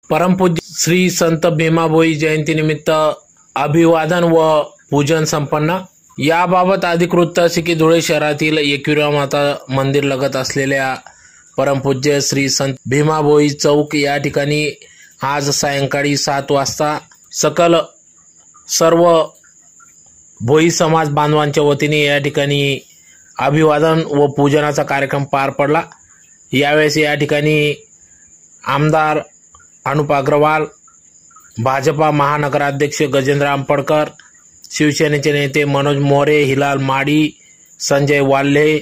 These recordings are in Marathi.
परमपूज्य श्री संत भीमाभोई जयंतीनिमित्त अभिवादन व पूजन संपन्न। याबाबत अधिकृत तहसील की धुळे शहरातील एकविरा माता मंदिर लगत असलेल्या परमपूज्य श्री संत भीमाभोई चौक या ठिकाणी आज सायंकाळी 7 वाजता सकल सर्व भोई समाज बांधवांच्या वतीने या ठिकाणी अभिवादन व पूजनाचा कार्यक्रम पार पडला। यावेळेस या ठिकाणी आमदार अनुप अग्रवाल, भाजपा महानगराध्यक्ष गजेंद्र आंपडकर, शिवसेनेचे नेते मनोज मोरे, हिलाल माडी, संजय वाल्हे,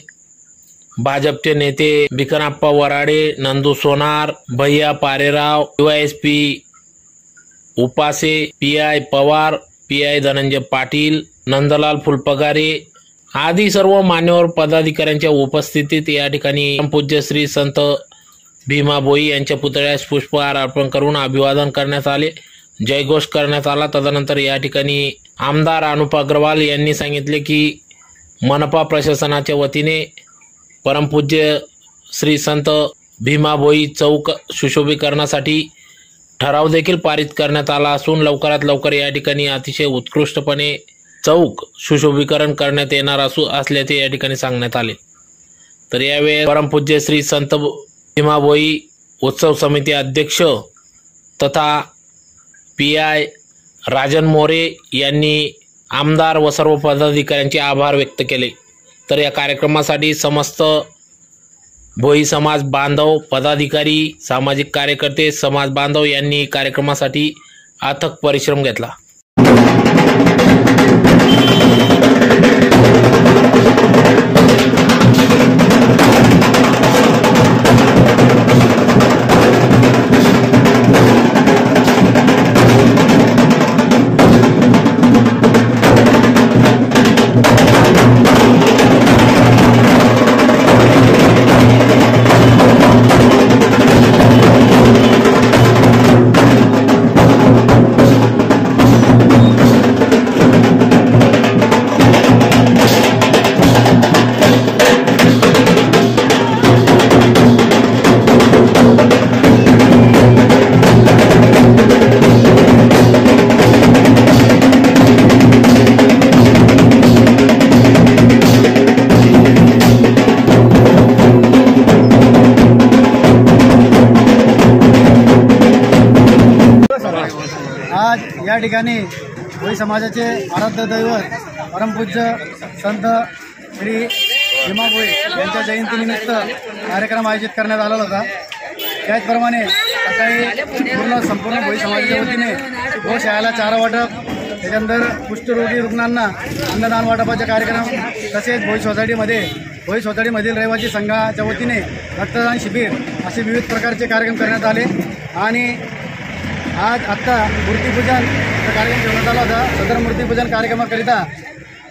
भाजपचे नेते बिकनप्पा वराडे, नंदू सोनार, भैया Parerao, DYSP Upase, PI Pawar, PI Dhananjay Patil, Nandlal Phulpagare आदी सर्व मान्यवर पदाधिकाऱ्यांच्या उपस्थितीत या ठिकाणी पूज्य श्री संत भीमाभोई यांच्या पुतळ्यास पुष्पहार अर्पण करून अभिवादन करण्यात आले, जयघोष करण्यात आला। तदनंतर या ठिकाणी आमदार अनुप अग्रवाल यांनी सांगितले की मनपा प्रशासनाच्या वतीने परमपूज्य श्री संत भीमाभोई चौक सुशोभीकरणासाठी ठराव देखील पारित करण्यात आला असून लवकरात लवकर या ठिकाणी अतिशय उत्कृष्टपणे चौक सुशोभीकरण करण्यात येणार असल्याचे या ठिकाणी सांगण्यात आले। तर यावेळी परमपूज्य श्री संत भीमाभोई उत्सव समिती अध्यक्ष तथा पीआय राजन मोरे यांनी आमदार व सर्व पदाधिकाऱ्यांचे आभार व्यक्त केले। तर या कार्यक्रमासाठी समस्त भोई समाज बांधव, पदाधिकारी, सामाजिक कार्यकर्ते, समाज बांधव यांनी कार्यक्रमासाठी अथक परिश्रम घेतला। आज या ठिकाणी भोई समाजाचे आराध्य दैवत परमपूज्य संत श्री भीमाभोई यांच्या जयंतीनिमित्त कार्यक्रम आयोजित करण्यात आला होता। त्याचप्रमाणे सकाळी संपूर्ण भोई समाजाच्या वतीने गोशाळेला चारा वाटप, त्याच्यानंतर कुष्ठरोगी रुग्णांना अन्नदान वाटपाचे कार्यक्रम, तसेच भोई सोसायटीमधील रहिवासी संघाच्या वतीने रक्तदान शिबिर असे विविध प्रकारचे कार्यक्रम करण्यात आले। आणि आत्ता मूर्तीपूजनचा कार्यक्रम ठेवण्यात आला होता। सदर मूर्तीपूजन कार्यक्रमाकरिता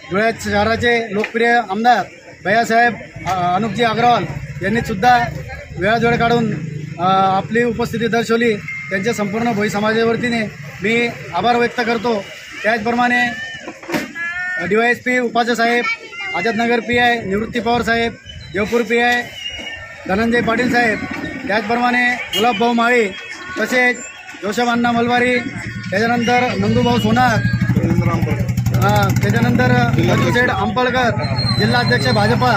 धुळे शहराचे लोकप्रिय आमदार भैयासाहेब अनुपजी अग्रवाल यांनी सुद्धा वेळाजवळ काढून आपली उपस्थिती दर्शवली। त्यांच्या संपूर्ण भोई समाजाच्या वतीने मी आभार व्यक्त करतो। त्याचप्रमाणे डीवायएसपी उपाचे साहेब, आझादनगर पीआय निवृत्ती पवार साहेब, देवपूर पीआय धनंजय पाटील साहेब, त्याचप्रमाणे गुलाबभाऊ माळी, तसेच जोशभाऊ मलवारी, त्याच्यानंतर नंदूभाऊ सोनार, त्याच्यानंतर सेठ आंपळकर, जिल्हाध्यक्ष भाजपा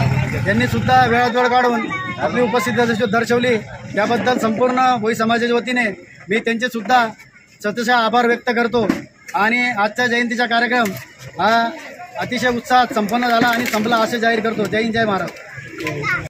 यांनी सुद्धा वेळाजवळ काढून आपली उपस्थिती दर्शवली। त्याबद्दल संपूर्ण भोई समाजाच्या वतीने मी त्यांचे सुद्धा सतशः आभार व्यक्त करतो। आणि आजच्या जयंतीचा कार्यक्रम हा अतिशय उत्साहात संपन्न झाला आणि संपला असे जाहीर करतो। जय हिंद, जय महाराष्ट्र।